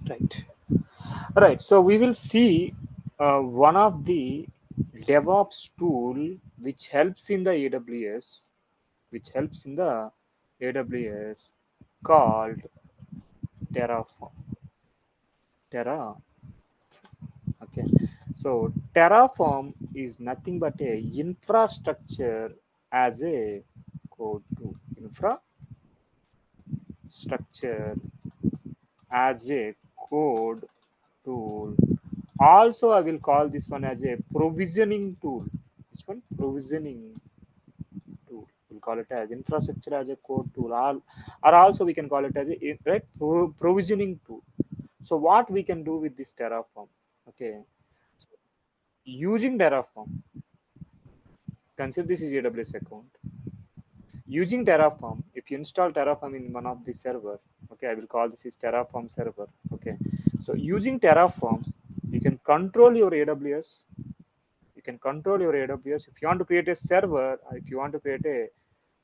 Right. Right. So we will see one of the DevOps tool which helps in the AWS, which helps in the AWS called Terraform. Terra. Okay. So Terraform is nothing but a infrastructure as a code tool. Infrastructure as a code tool. Also, I will call this one as a provisioning tool. Which one? Provisioning tool. We'll call it as infrastructure as a code tool, or also we can call it as a right provisioning tool. So what we can do with this Terraform? Okay, so using Terraform, consider this is AWS account. Using Terraform, if you install Terraform in one of the server, okay, I will call this is Terraform server. Okay, so using Terraform, you can control your AWS. You can control your AWS. If you want to create a server, if you want to create a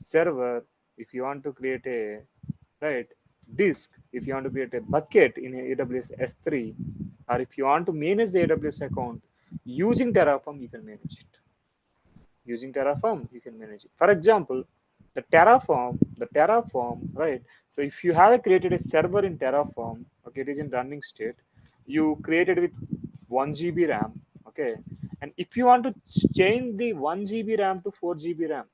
server, if you want to create a right disk, if you want to create a bucket in AWS S3, or if you want to manage the AWS account using Terraform, you can manage it. Using Terraform, you can manage it. For example, the Terraform, right? So if you have created a server in Terraform, okay, it is in running state. You created with 1 GB RAM, okay, and if you want to change the 1 GB RAM to 4 GB RAM,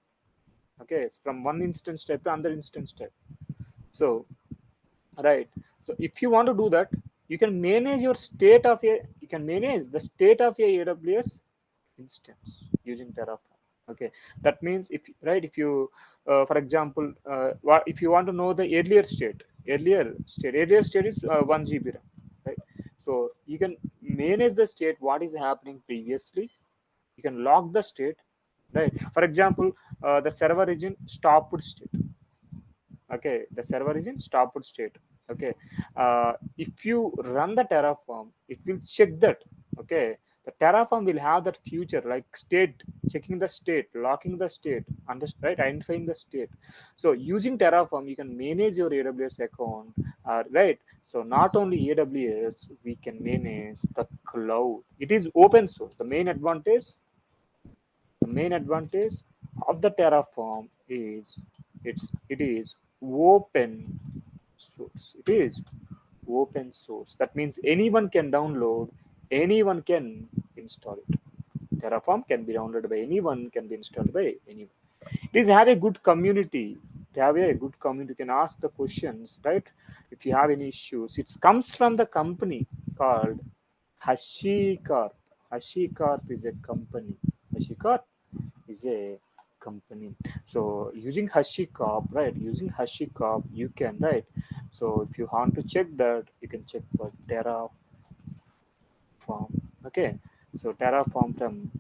okay, from one instance type to another instance type. So right. So if you want to do that, you can manage your state of a you can manage the state of a AWS instance using Terraform. Okay, that means if you for example, if you want to know the earlier state is 1 GB RAM, right? So you can manage the state what is happening previously. You can log the state, right? For example, the server is in stopped state. Okay, the server is in stopped state. Okay, if you run the Terraform, it will check that. Okay, the Terraform will have that feature like state, checking the state, locking the state, right, identifying the state. So using Terraform, you can manage your AWS account, right? So not only AWS, we can manage the cloud. It is open source. The main advantage of the Terraform is it is open source. It is open source. That means anyone can download, anyone can install it. Terraform can be downloaded by anyone, can be installed by anyone. It is have a good community. To have a good community, you can ask the questions, right? If you have any issues, it comes from the company called HashiCorp. HashiCorp is a company. HashiCorp is a company. So using HashiCorp, right? Using HashiCorp, you can, right? So if you want to check that, you can check for Terraform. Okay. So Terraform from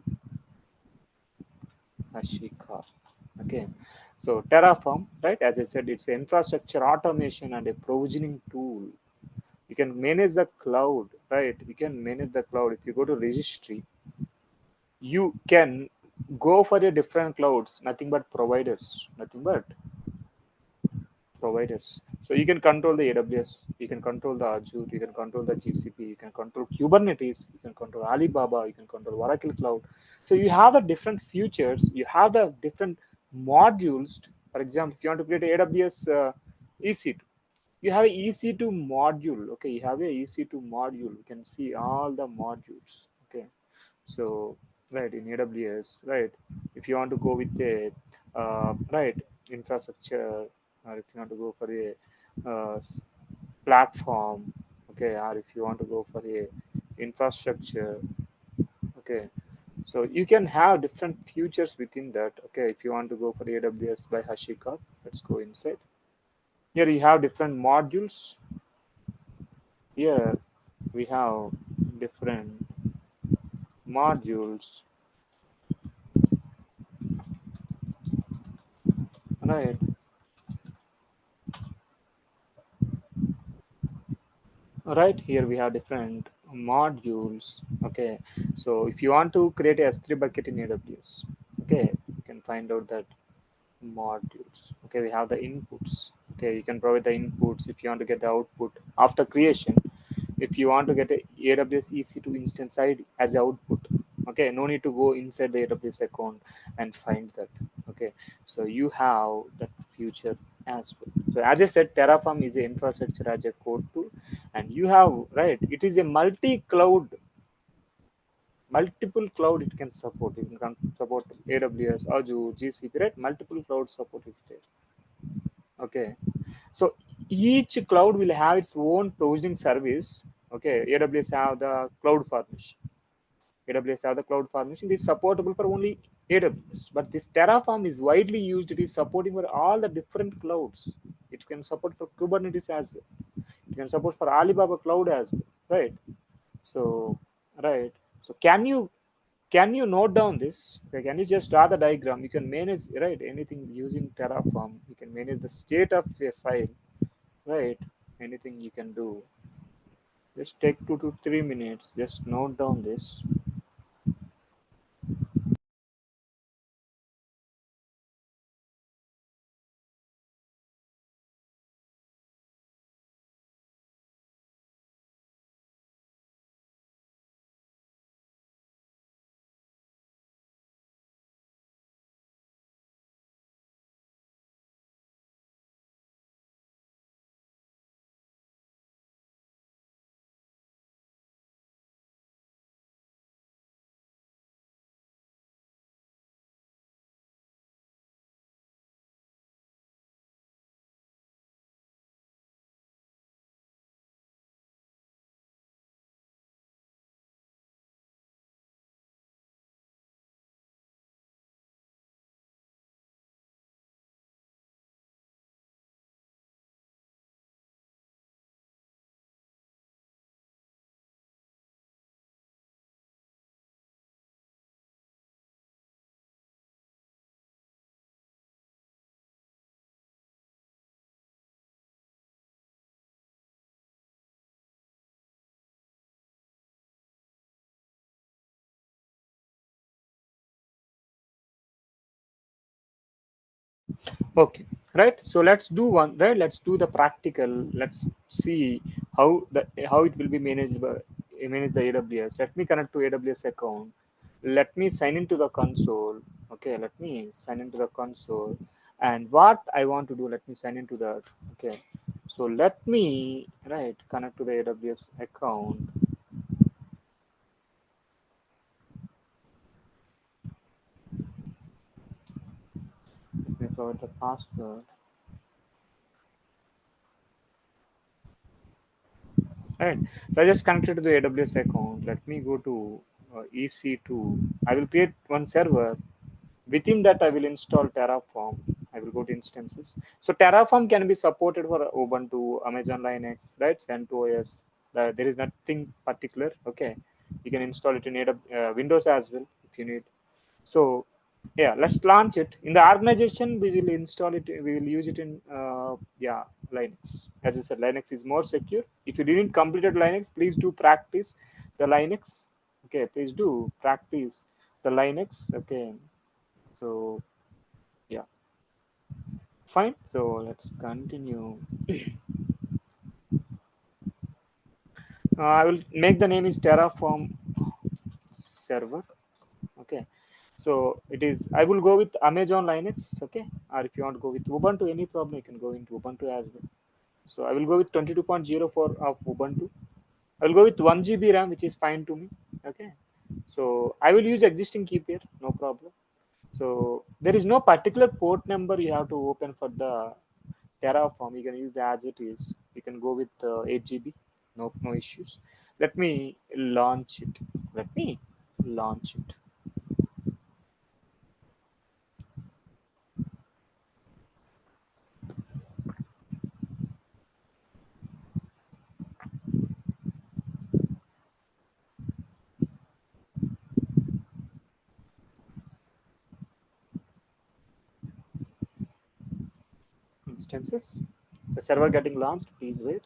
HashiCorp. Okay. So Terraform, right? As I said, it's an infrastructure automation and a provisioning tool. You can manage the cloud, right? You can manage the cloud. If you go to registry, you can go for a different clouds, nothing but providers. So you can control the AWS, you can control the Azure, you can control the GCP, you can control Kubernetes, you can control Alibaba, you can control Oracle Cloud. So you have the different features, you have the different modules. For example, if you want to create AWS EC2, you have a EC2 module. Okay, you have a EC2 module. You can see all the modules. Okay, so right in AWS, right? If you want to go with a right infrastructure, or if you want to go for a platform, okay, or if you want to go for a infrastructure, okay. So you can have different features within that. Okay, if you want to go for AWS by HashiCorp, let's go inside. Here you have different modules. Here we have different modules, right? Right here we have different modules. Okay, so if you want to create a S3 bucket in AWS, okay, you can find out that modules. Okay, we have the inputs. Okay, you can provide the inputs. If you want to get the output after creation, if you want to get a AWS EC2 instance ID as a output. Okay, no need to go inside the AWS account and find that. Okay, so you have that future as well. So as I said, Terraform is an infrastructure as a code tool, and you have, right, it is a multi-cloud, multiple cloud it can support. It can support AWS, Azure, GCP, right? Multiple cloud support is there. Okay, so each cloud will have its own provisioning service. Okay, AWS have the cloud formation. AWS have the cloud formation. It is supportable for only AWS, but this Terraform is widely used. It is supporting for all the different clouds. It can support for Kubernetes as well. It can support for Alibaba Cloud as well, right? So, right. So, can you note down this? Okay, can you just draw the diagram? You can manage, right, anything using Terraform. You can manage the state of a file, right? Anything you can do. Just take 2 to 3 minutes. Just note down this. Okay, right. So let's do one, right. Let's do the practical. Let's see how it will be managed by manage the AWS. Let me connect to AWS account. Let me sign into the console. Okay, let me sign into the console. And what I want to do, let me sign into that. Okay, so let me, right, connect to the AWS account. Let me provide the password. Right. So I just connected to the AWS account. Let me go to EC2. I will create one server. Within that, I will install Terraform. I will go to instances. So Terraform can be supported for Ubuntu, Amazon Linux, right? CentOS. There is nothing particular. Okay, you can install it in Windows as well if you need. So yeah, let's launch it. In the organization, we will install it. We will use it in yeah, Linux. As I said, Linux is more secure. If you didn't completed Linux, please do practice the Linux. Okay, please do practice the Linux. Okay, so yeah, fine. So let's continue. I will make the name is Terraform server. Okay, so it is, I will go with Amazon Linux. Okay, or if you want to go with Ubuntu, any problem, you can go into Ubuntu as well. So I will go with 22.04 of Ubuntu. I will go with 1 GB RAM, which is fine to me. Okay, so I will use existing key pair, no problem. So there is no particular port number you have to open for the Terraform. You can use as it is. You can go with 8 GB, no issues. Let me launch it. Let me launch it. Instances. The server getting launched. Please wait.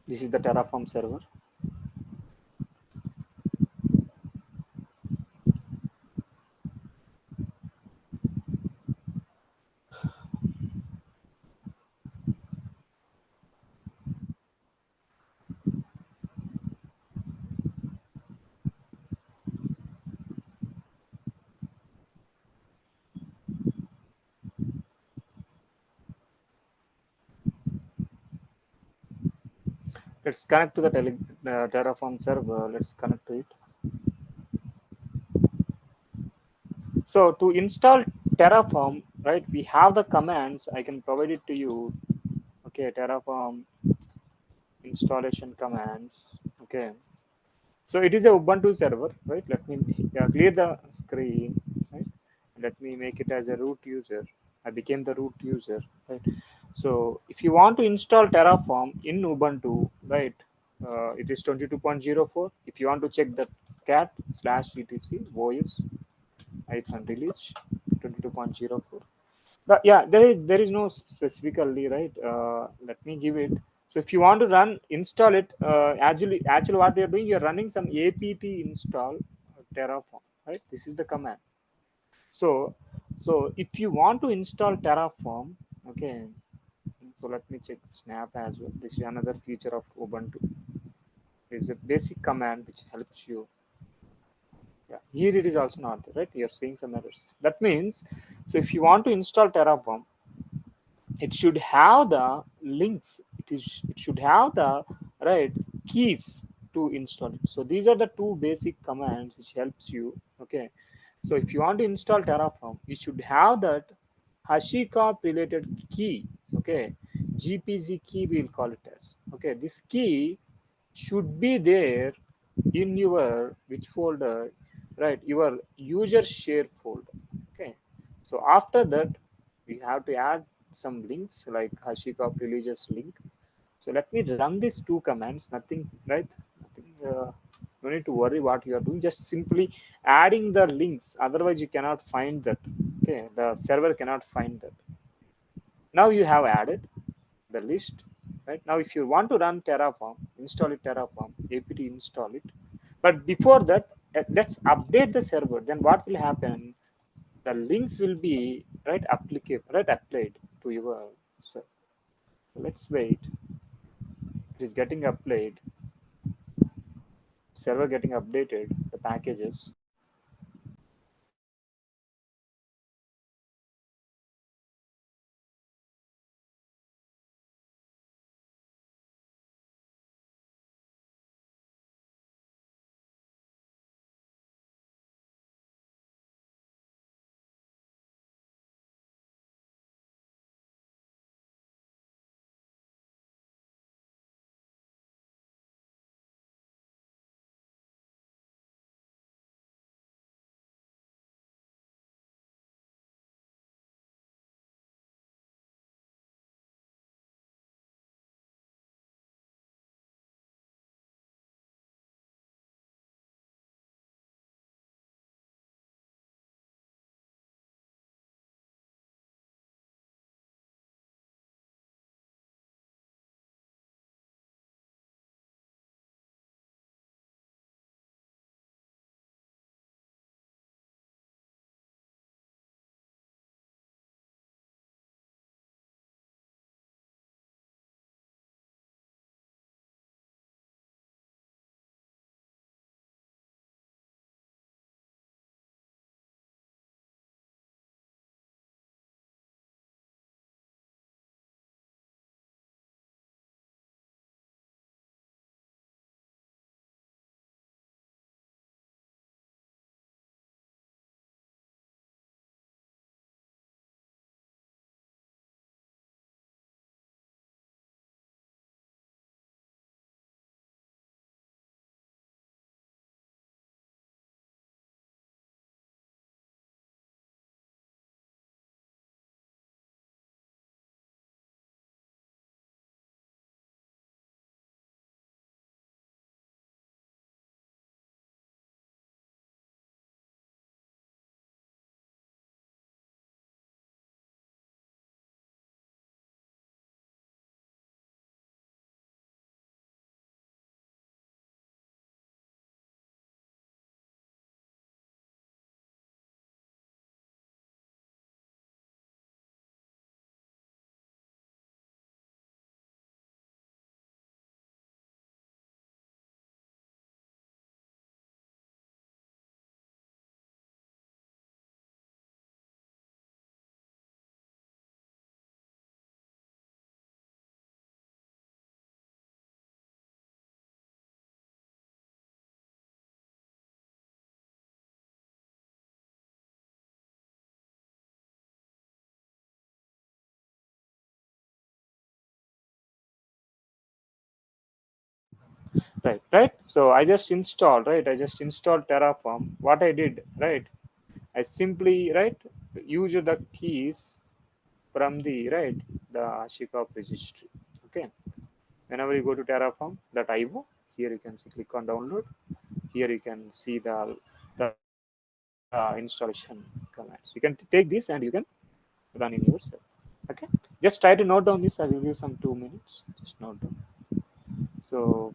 This is the Terraform server. Let's connect to the Terraform server. Let's connect to it. So to install Terraform, right, we have the commands. I can provide it to you. Okay, Terraform installation commands. Okay, so it is a Ubuntu server, right? Let me clear the screen, right? Let me make it as a root user. I became the root user, right? So if you want to install Terraform in Ubuntu, right, it is 22.04. If you want to check the cat slash etc voice hyphen release 22.04. Yeah, there is no specifically, right. Let me give it. So if you want to run install it, actually what you're doing, you're running some apt install Terraform, right? This is the command. So so if you want to install Terraform, okay, so let me check snap as well. This is another feature of Ubuntu. It's a basic command which helps you. Yeah, here it is also not there, right? You're seeing some errors. That means, so if you want to install Terraform, it should have the links. It should have the right keys to install it. So these are the two basic commands which helps you. Okay. So if you want to install Terraform, you should have that HashiCorp related key. Okay. GPG key we'll call it as. Okay. This key should be there in your which folder, right? Your user share folder. Okay. So after that, we have to add some links like HashiCorp religious link. So let me run these two commands. Nothing, right? Nothing. No need to worry what you are doing. Just simply adding the links. Otherwise, you cannot find that. Okay, the server cannot find that. Now you have added the list, right? Now if you want to run Terraform, install it Terraform apt install it. But before that, let's update the server. Then what will happen? The links will be right applicable, right, applied to your server. So let's wait. It is getting applied. Server getting updated the packages. right. So I just installed, right? I just installed Terraform. What I did, right? I simply, right, use the keys from the, right, the Shikop registry. Okay. Whenever you go to terraform.io, here you can click on download. Here you can see the installation commands. You can take this and you can run in yourself. Okay. Just try to note down this. I will give some 2 minutes. Just note down. So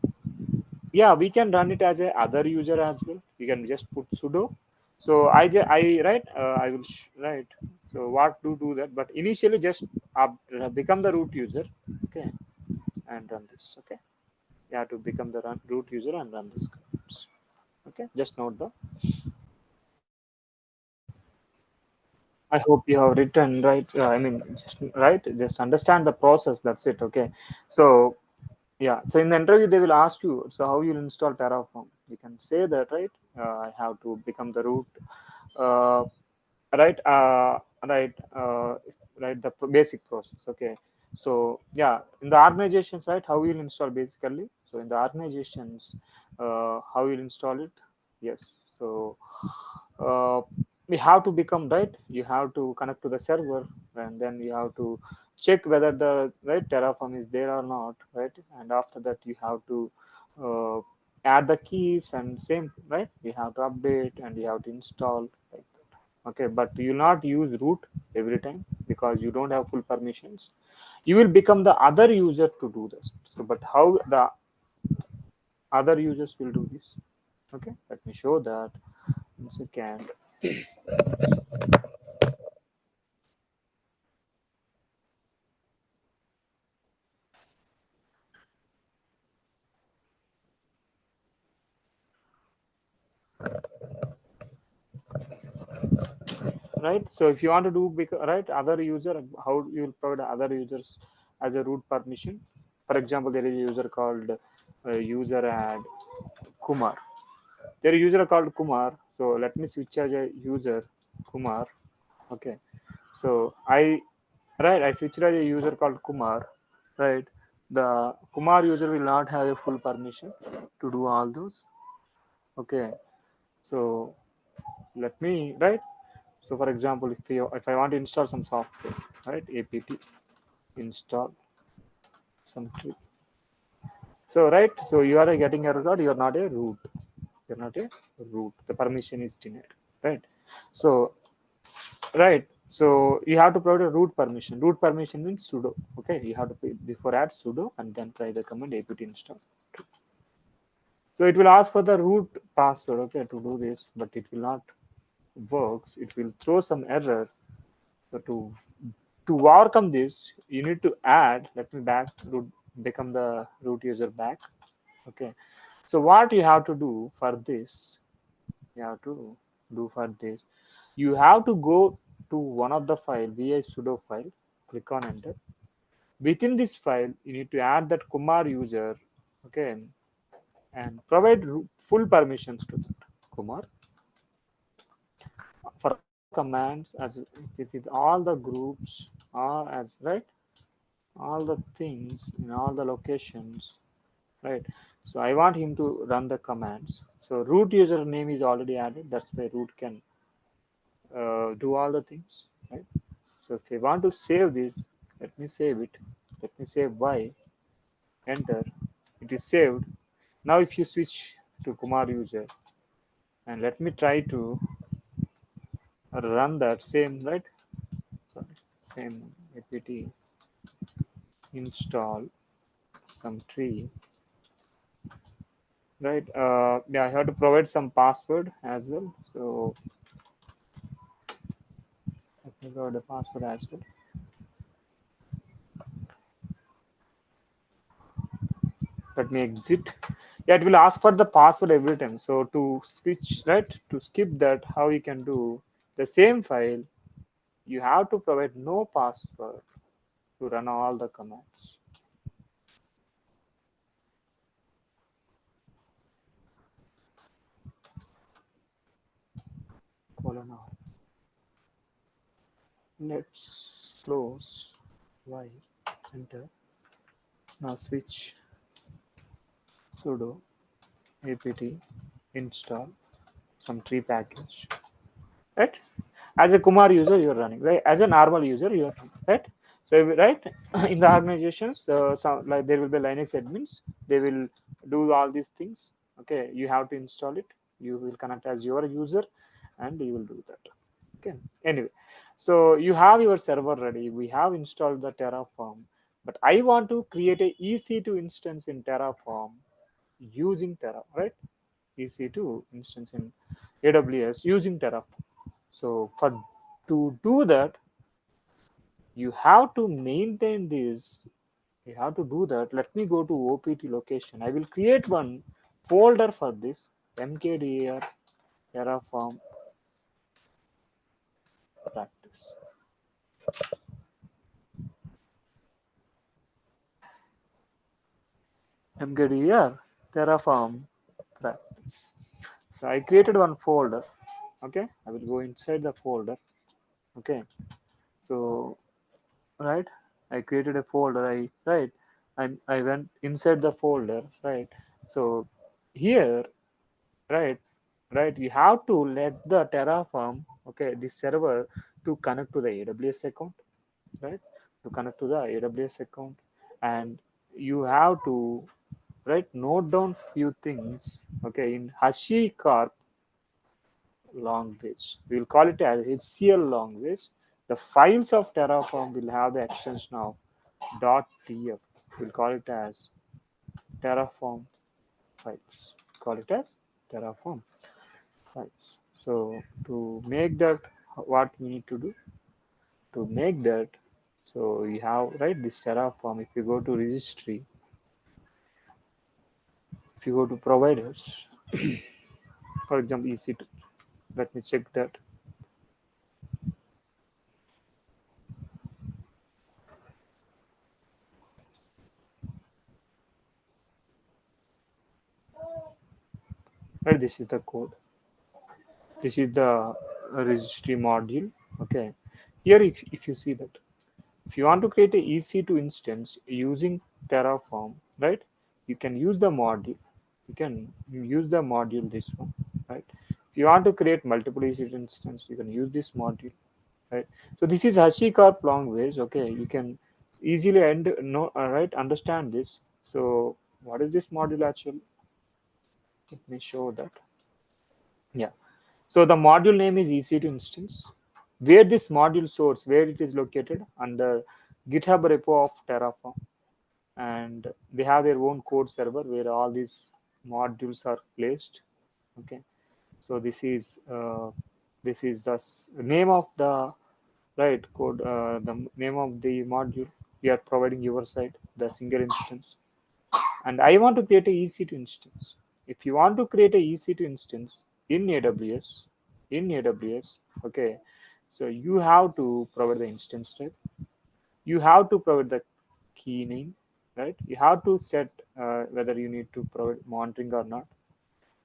yeah, we can run it as a other user as well. You can just put sudo. So I right, I will right. So what to do that? But initially just become the root user. Okay, and run this. Okay, you have to become the root user and run this commands. Okay, just note down. I hope you have written right. I mean, just right. Just understand the process. That's it. Okay. So yeah. So in the interview, they will ask you. So how you'll install Terraform? You can say that, right. I have to become the root. Uh, right. Right. Right. The basic process. Okay. So yeah, in the organizations, right? How you'll install basically. So in the organizations, how you'll install it? Yes. So uh, we have to become, right, you have to connect to the server, and then you have to check whether the right Terraform is there or not, right, and after that you have to uh, add the keys and same, right, you have to update and you have to install like that. Okay, but you will not use root every time because you don't have full permissions. You will become the other user to do this. So but how the other users will do this? Okay, let me show that. One second. Right, so if you want to do right other user, how you will provide other users as a root permission. For example, there is a user called user add Kumar. There is a user called Kumar, so let me switch as a user Kumar. Okay, so I switched as a user called Kumar, right. The Kumar user will not have a full permission to do all those. Okay, so let me, right. So for example, if I want to install some software, right, apt install some tree. So right, so you are getting a record, you are not a root. You're not a root. The permission is denied. Right. So right. So you have to provide a root permission. Root permission means sudo. Okay. You have to pay before add sudo and then try the command apt install. So it will ask for the root password, okay, to do this, but it will not works. It will throw some error. So to work on this, you need to add. Let me back root, become the root user back. Okay. So what you have to do for this? You have to do for this. You have to go to one of the file, vi sudo file. Click on enter. Within this file, you need to add that Kumar user. Okay, and provide full permissions to that Kumar for commands as with all the groups are as right, all the things in all the locations, right. So I want him to run the commands. So root user name is already added, that's why root can do all the things, right. So if I want to save this, let me save it. Let me save y, enter. It is saved. Now if you switch to Kumar user and let me try to run that same, right, sorry, same apt install some tree, right. Yeah, I have to provide some password as well. So let me provide the password as well. Let me exit. Yeah, it will ask for the password every time. So to switch, right, to skip that, how you can do the same file, you have to provide no password to run all the commands. Colon R. Let's close y, enter. Now switch sudo. apt install some tree package, right? As a Kumar user, you're running, right? As a normal user, you're running, right? So, right, in the organizations, some, like there will be Linux admins, they will do all these things. Okay, you have to install it. You will connect as your user, and you will do that. Okay. Anyway, so you have your server ready. We have installed the Terraform, but I want to create a EC2 instance in Terraform using Terra, right? EC2 instance in AWS using Terraform. So for to do that, you have to maintain this. You have to do that. Let me go to OPT location. I will create one folder for this mkdir Terraform practice. mkdir Terraform practice. So I created one folder. Okay, I will go inside the folder. Okay, so right, I created a folder. I went inside the folder. Right, so here, right, right, you have to let the Terraform, okay, the server to connect to the AWS account, right, to connect to the AWS account, and you have to, right, note down few things, okay, in HashiCorp language. We'll call it as HCL language. The files of Terraform will have the extension of .tf. We'll call it as Terraform files. Call it as Terraform files. So to make that, what we need to do to make that, so you have, right, this Terraform. If you go to registry, if you go to providers, for example, EC2, let me check that. Right, this is the code. This is the registry module. Okay, here if you see that, if you want to create a EC2 instance using Terraform, right, you can use the module. You can use the module, this one, right? If you want to create multiple EC2 instance, you can use this module, right? So this is HashiCorp language. Okay, you can easily know, right, understand this. So what is this module actually? Let me show that. Yeah. So the module name is EC2 instance. Where this module source, where it is located under GitHub repo of Terraform, and they have their own code server where all these modules are placed. Okay, so this is the name of the, right, code, the name of the module we are providing your side, the single instance, and I want to create a EC2 instance. If you want to create a EC2 instance in AWS, okay, so you have to provide the instance type. You have to provide the key name, right? You have to set whether you need to provide monitoring or not,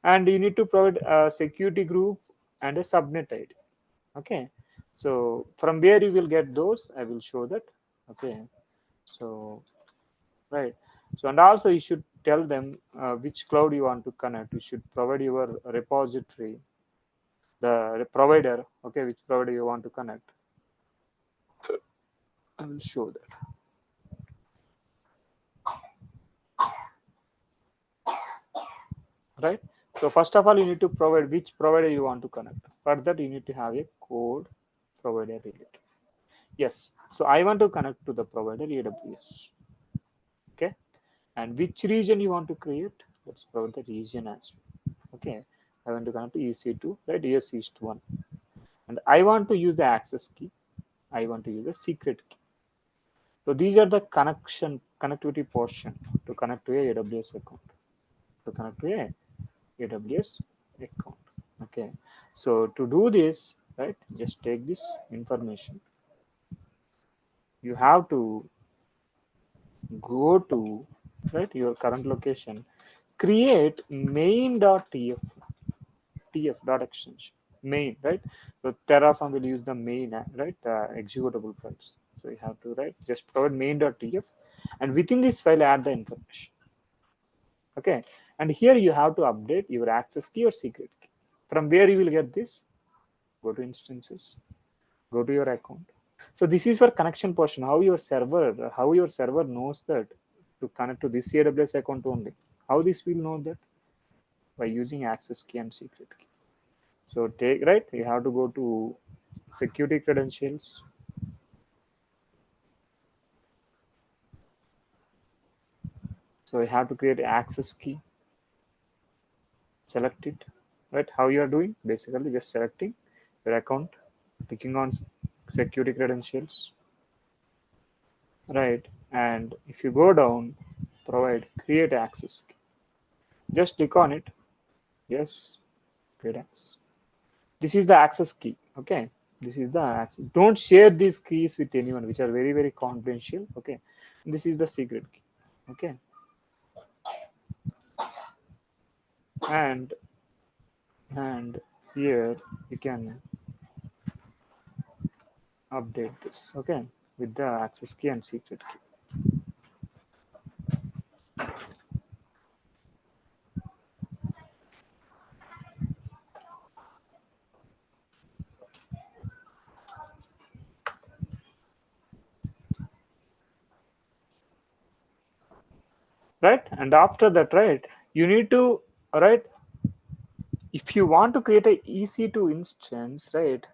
and you need to provide a security group and a subnet ID. Okay, so from where you will get those, I will show that. Okay, so right. So, and also you should tell them which cloud you want to connect. You should provide your repository, the provider, okay, which provider you want to connect. I will show that, right? So first of all, you need to provide which provider you want to connect. For that, you need to have a code provider related. Yes. So I want to connect to the provider AWS. Okay. And which region you want to create? Let's provide the region as well. Okay. I want to connect to EC2, right? ES East 1. And I want to use the access key. I want to use the secret key. So these are the connectivity portion to connect to a AWS account. To connect to a AWS account. Okay. So to do this, right, just take this information. You have to go to, right, your current location, create main.tf, tf dot extension, main, right? So Terraform will use the main, right, the executable files. So you have to, right, just provide main.tf, and within this file add the information. Okay, And here you have to update your access key or secret key. From where you will get this? Go to instances, go to your account. So this is for connection portion. How your server knows that to connect to this AWS account only. How this will know that? By using access key and secret key. So take right. You have to go to security credentials. So you have to create access key. Select it. Right. How you are doing? Basically, just selecting your account, clicking on security credentials. Right. And if you go down, provide create access key. Just click on it. Yes. Create access. This is the access key. Okay. This is the access. Don't share these keys with anyone, which are very, very confidential. Okay. This is the secret key. Okay. And and here you can update this. Okay. With the access key and secret key. Right. And after that, right, you need to, right, if you want to create a EC2 instance, right,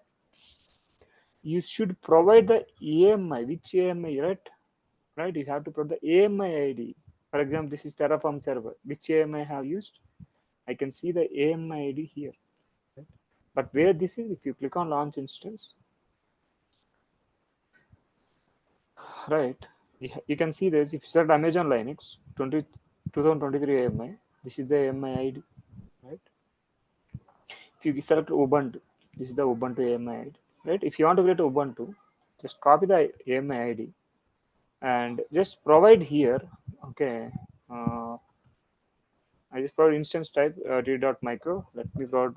you should provide the AMI. Which AMI, right? Right, you have to provide the AMI ID. For example, this is Terraform server. Which AMI I have used? I can see the AMI ID here. Right? But where this is, if you click on launch instance, right, you can see this. If you select Amazon Linux 2023 AMI, this is the AMI ID, right? If you select Ubuntu, this is the Ubuntu AMI ID, right? If you want to create Ubuntu, just copy the AMI ID and just provide here. Okay, I just provide instance type d.micro. Let me provide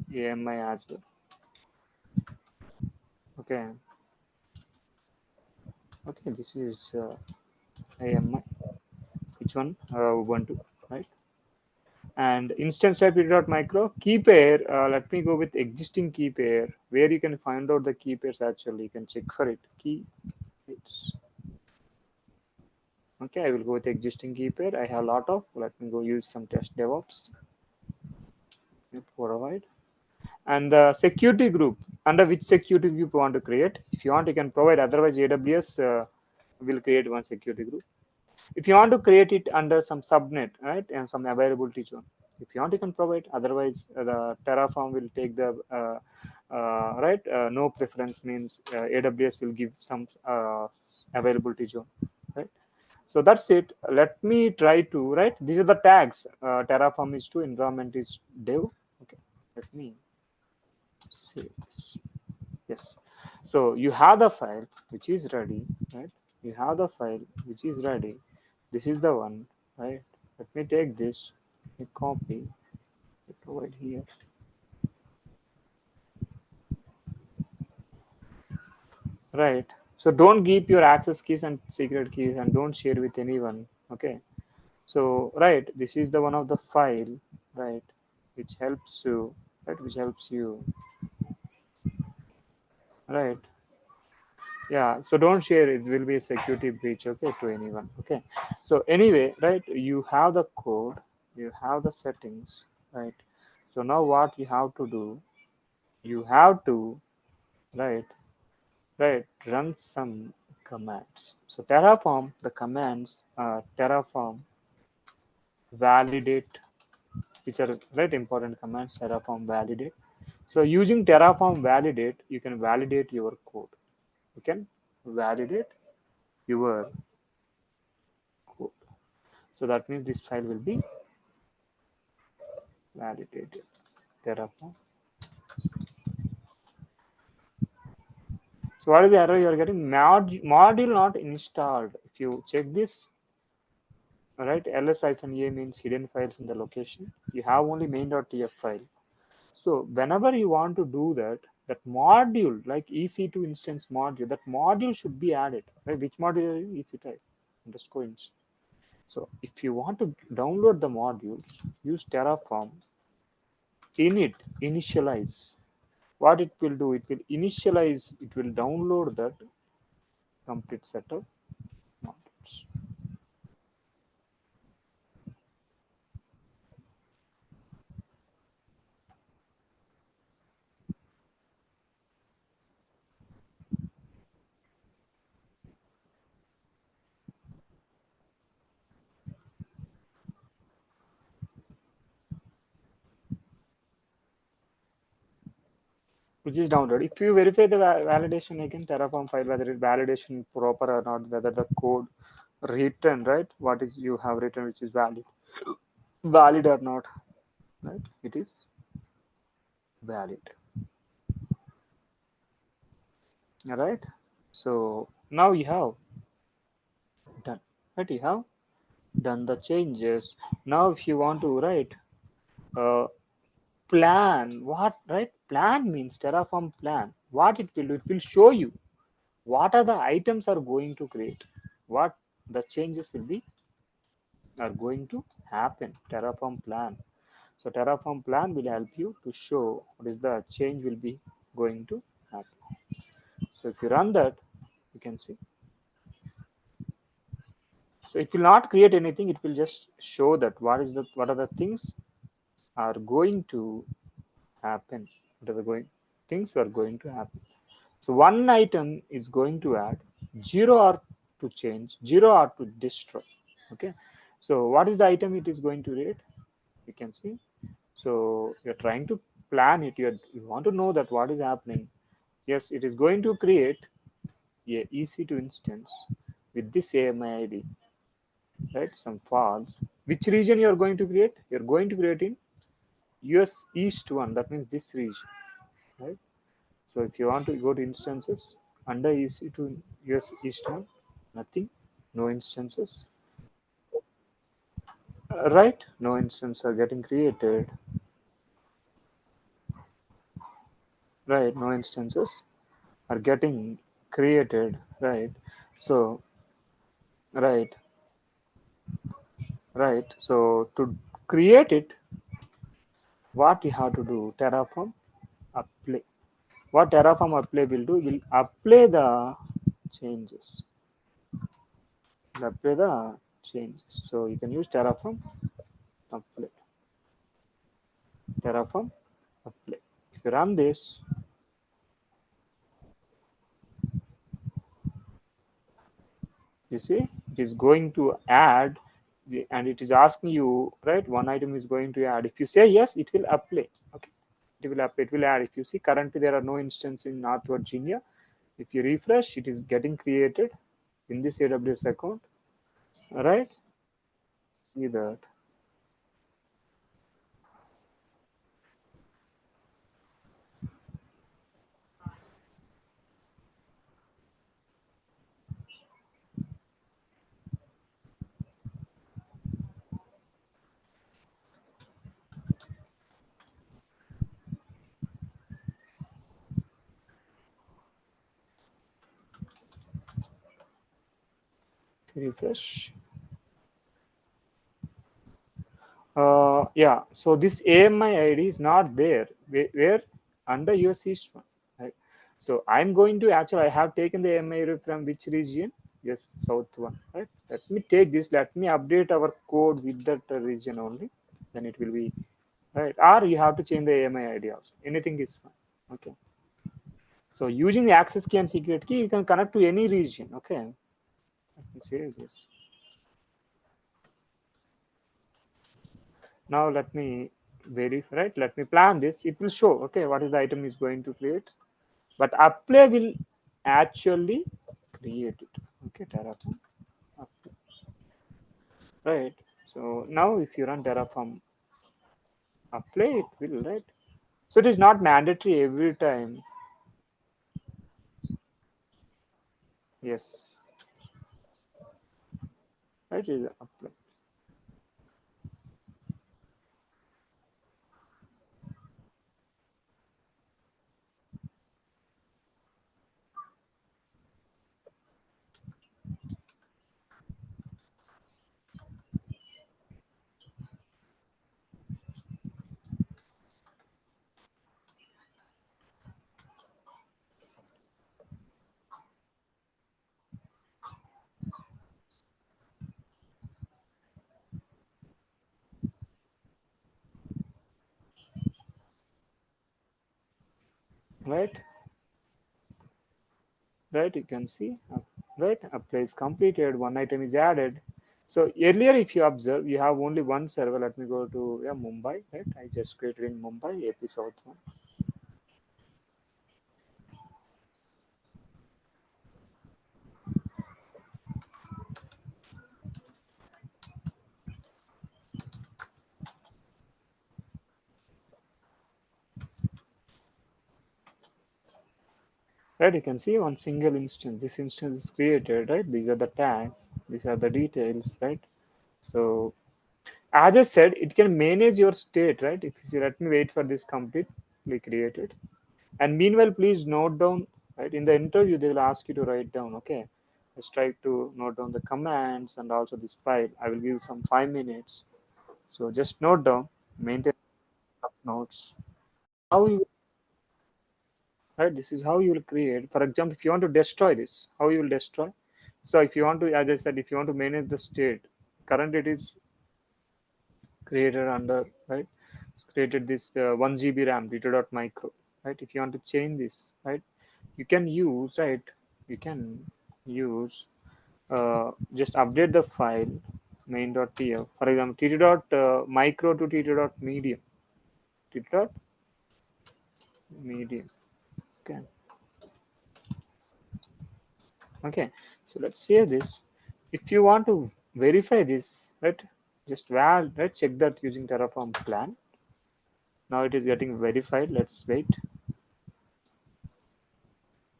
AMI as well. Okay, okay, this is AMI. Which one? Ubuntu, right? And instance type d.micro key pair. Let me go with existing key pair, where you can find out the key pairs. Actually, you can check for it. Key pairs. Okay, I will go with existing key pair. I have a lot of. Let me go use some test DevOps. Provide. And the security group, under which security group you want to create. If you want, you can provide. Otherwise, AWS will create one security group. If you want to create it under some subnet, right, and some availability zone. If you want, you can provide. Otherwise, the Terraform will take the right. No preference means AWS will give some availability zone, right? So that's it. Let me try to, right. These are the tags. Terraform is to environment is dev. Okay. Let me save this. Yes. So you have the file which is ready, right? You have the file which is ready. This is the one, right? Let me take this, let me copy it over here, right? So don't keep your access keys and secret keys and don't share with anyone. Okay. So right, this is the one of the file, right, which helps you, right, which helps you, right. Yeah, so don't share, it will be a security breach, okay, to anyone. Okay, so anyway, right, you have the code, you have the settings, right? So now what you have to do, you have to, right, run some commands. So Terraform, the commands are Terraform validate, which are very important commands. Terraform validate. So using Terraform validate, you can validate your code. You can validate your code. So that means this file will be validated. Terraform. So what is the error you are getting? Module not installed. If you check this, right, ls-a means hidden files in the location. You have only main.tf file. So whenever you want to do that, that module like EC2 instance module, that module should be added. Right? Which module is EC type underscore instance. So if you want to download the modules, use Terraform init initialize. What it will do, it will initialize, it will download that complete set of modules, which is downloaded. If you verify the validation again, Terraform file, whether it's validation proper or not, whether the code written, right, what is you have written, which is valid or not, right? It is valid. All right. So now you have done, right? You have done the changes. Now, if you want to write uh, plan, what, right? Plan means Terraform plan. What it will do, it will show you what are the items are going to create, what the changes will be are going to happen. Terraform plan. So Terraform plan will help you to show what is the change will be going to happen. So if you run that, you can see. So it will not create anything. It will just show that what are the things are going to happen. What are the going things are going to happen. So one item is going to add, zero are to change, zero are to destroy. Okay. So what is the item it is going to create? You can see. So you're trying to plan it. You want to know that what is happening. Yes, it is going to create a EC2 instance with this AMI ID, right? Some files. Which region you are going to create? You're going to create in US East one. That means this region, right? So if you want to go to instances under EC2 US East one, nothing, no instances, right? No instances are getting created, right? No instances are getting created, right? So right, right. So to create it, what you have to do? Terraform apply. What Terraform apply will do? Will apply the changes. Will apply the changes. So you can use Terraform apply. Terraform apply. If you run this, you see it is going to add, and it is asking you, right? One item is going to add. If you say yes, it will apply. Okay, it will apply. It will add. If you see currently there are no instances in North Virginia. If you refresh, it is getting created in this AWS account. All right, see that. Refresh. Yeah, so this AMI ID is not there. Where under your system, right? So I'm going to actually, I have taken the AMI ID from which region? Yes, south one, right? Let me take this. Let me update our code with that region only. Then it will be right. Or you have to change the AMI ID also. Anything is fine. Okay. So using the access key and secret key, you can connect to any region. Okay. Let me save this. Now let me verify, right? Let me plan this. It will show, okay, what is the item is going to create. But apply will actually create it. Okay, Terraform. Apply, right? So now if you run Terraform apply, it will, right? So it is not mandatory every time. Yes, right? It is apply. right? You can see, right? Apply is completed. One item is added. So earlier, if you observe, you have only one server. Let me go to, yeah, Mumbai, right? I just created in Mumbai, AP South one. Right? You can see one single instance. This instance is created, right? These are the tags. These are the details, right? So as I said, it can manage your state, right? If you let me wait for this completely created. And meanwhile, please note down, right? In the interview, they will ask you to write down, okay? Just try to note down the commands and also this file. I will give some 5 minutes. So just note down, maintain notes. How you, right? This is how you will create. For example, if you want to destroy this, how you will destroy? So if you want to, as I said, if you want to manage the state, current it is created under, right? It's created this 1 GB RAM data.micro, right? If you want to change this, right, you can use, right, you can use, just update the file main.tf, for example, t2.micro to t2.medium, t2.medium. Okay, okay. So let's save this. If you want to verify this, right, just right, check that using Terraform plan. Now it is getting verified. Let's wait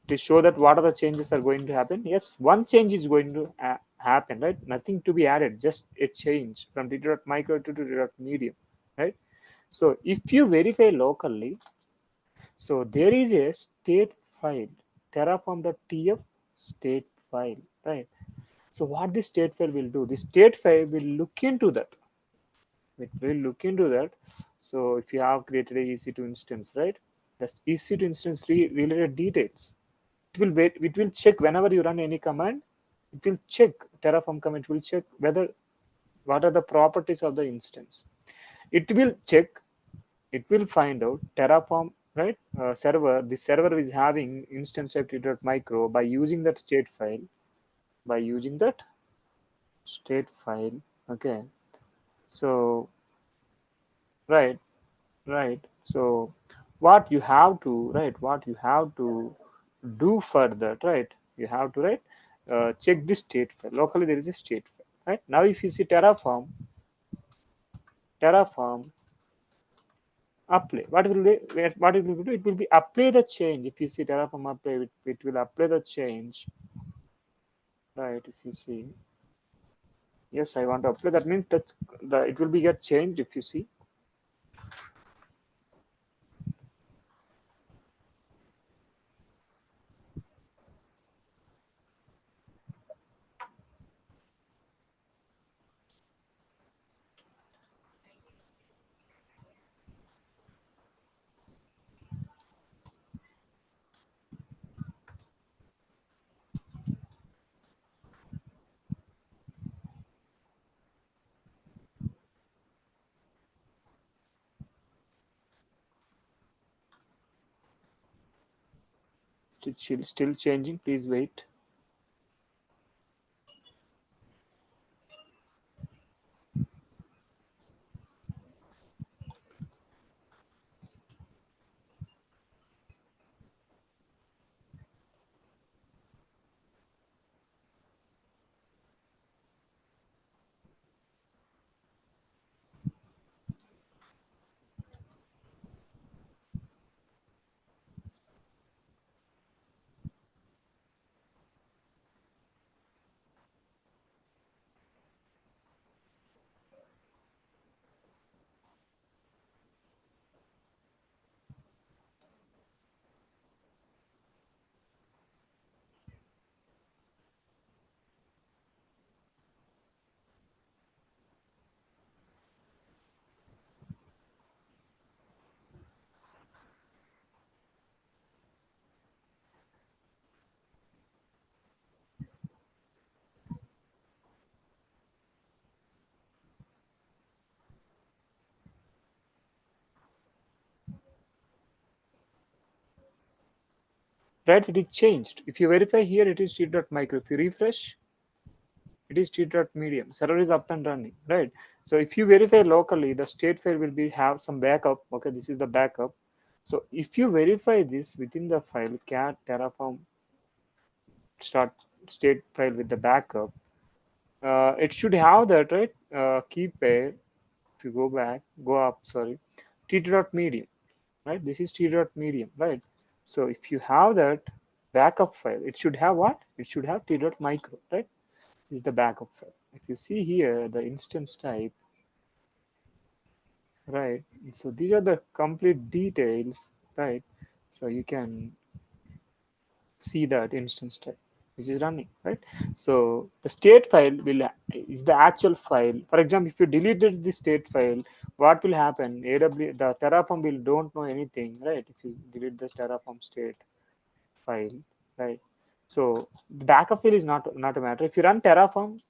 to show that what are the changes are going to happen. Yes, one change is going to happen, right? Nothing to be added, just a change from t2.micro to t2.medium, right? So if you verify locally, so there is a state file, terraform.tf state file, right? So what this state file will do, the state file will look into that. It will look into that. So if you have created a EC2 instance, right? The EC2 instance related details. It will check whenever you run any command. It will check Terraform command. It will check whether what are the properties of the instance. It will check. It will find out Terraform, right, server. The server is having instance type micro by using that state file. By using that state file. Okay. So right. Right. So what you have to, right, what you have to do for that, right, you have to, right, check this state file. Locally there is a state file, right? Now if you see Terraform apply, what it will do, it will be apply the change. If you see Terraform apply, it will apply the change, right? If you see, yes, I want to apply, that means that it will be get changed. If you see, still changing, please wait. right? It is changed. If you verify here, it is t.micro. If you refresh, it is t.medium. Server is up and running, right? So if you verify locally, the state file will be have some backup. Okay, this is the backup. So if you verify this within the file cat terraform start state file with the backup, it should have that, right? Key pair. If you go up, sorry, t.medium, right? This is t.medium, right? So if you have that backup file, it should have what? It should have t.micro, right? This is the backup file. If you see here the instance type, right? So these are the complete details, right? So you can see that instance type which is running, right? So the state file will is the actual file. For example, if you deleted the state file, what will happen? The Terraform will don't know anything, right? If you delete the Terraform state file, right? So the backup file is not a matter. If you run Terraform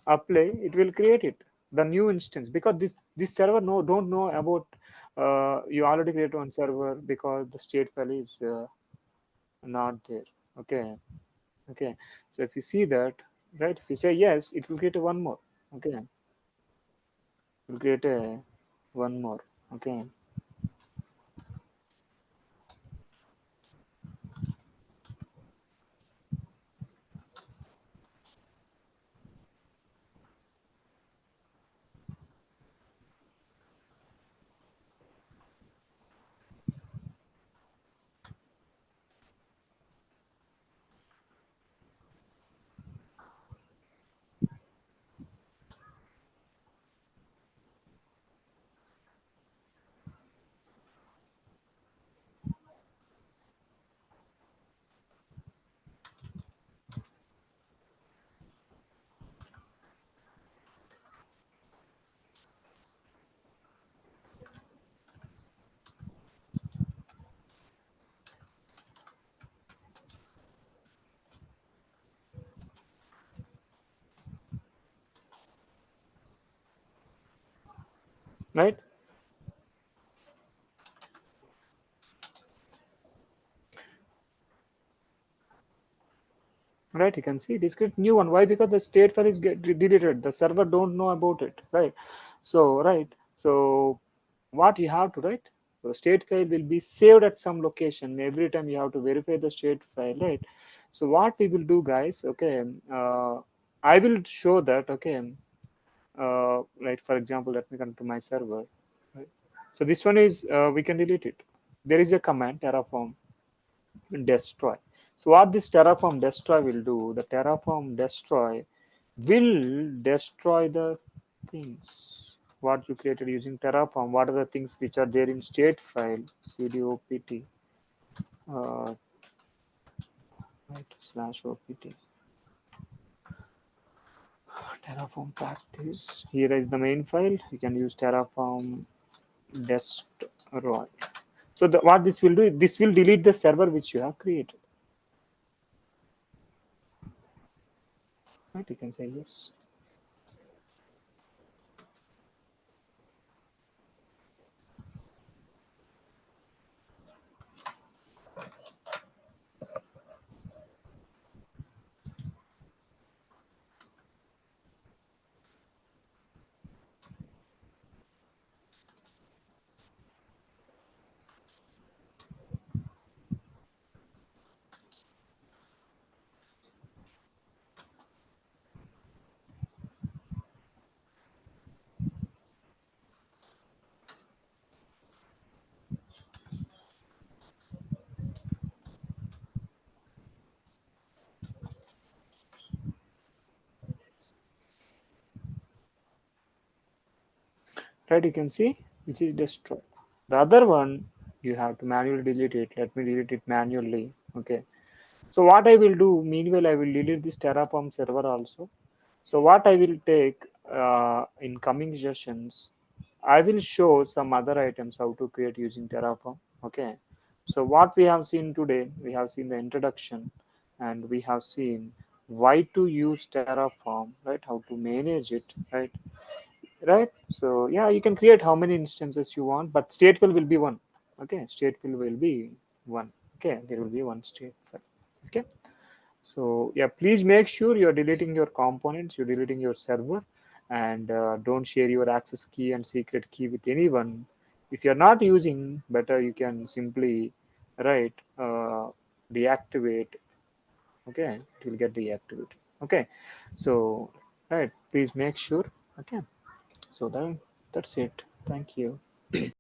apply, it will create it the new instance, because this server don't know about you already created one server because the state file is not there. Okay. Okay, so if you see that, right, if you say yes, it will create a one more. Okay, it will create a one more. Okay, right, right. You can see this create new one. Why? Because the state file is deleted. The server don't know about it, right? So right, so what you have to write? The state file will be saved at some location. Every time you have to verify the state file, right? So what we will do, guys? Okay, I will show that. Okay, right, for example, let me come to my server, right? So this one is we can delete it. There is a command terraform destroy. So what this terraform destroy will do, the terraform destroy will destroy the things what you created using terraform. What are the things which are there in state file cdopt uh, right, slash opt terraform practice. Here is the main file. You can use terraform destroy. So what this will do, this will delete the server which you have created. Right? You can say yes. Right? You can see which is destroy. The other one you have to manually delete it. Let me delete it manually. Okay. So what I will do, meanwhile, I will delete this Terraform server also. So what I will take in coming sessions, I will show some other items how to create using Terraform. Okay. So what we have seen today, we have seen the introduction, and we have seen why to use Terraform, right? How to manage it, right? Right. So yeah, you can create how many instances you want, but stateful will be one. Okay, stateful will be one. Okay, there will be one state file. Okay, so yeah, please make sure you're deleting your components, you're deleting your server, and don't share your access key and secret key with anyone. If you're not using, better you can simply write deactivate. Okay, it will get deactivated. Okay, so right, please make sure. Okay, so then that's it. Thank you.